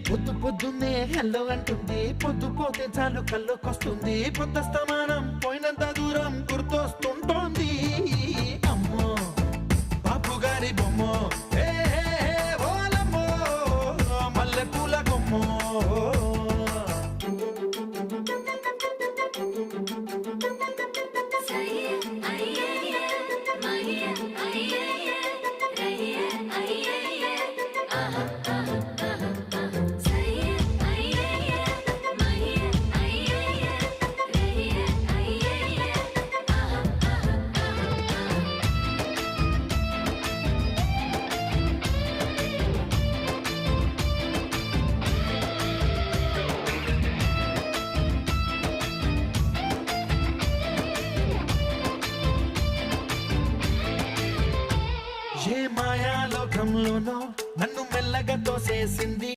పొద్దు పొద్దున్నే హెల్లో అంటుంది, పొద్దు పోతే చాలు కళ్ళొకొస్తుంది, పొద్దస్తమానం పోయినంత దూరం గుర్తొస్తుంటోంది. అమ్మో బాపు గారి బొమ్మో, ఏ ఓలమ్మో మల్లె పూల కొమ్మో. ఏ మాయాలోకంలోనో నన్ను మెల్లగా తోసేసింది.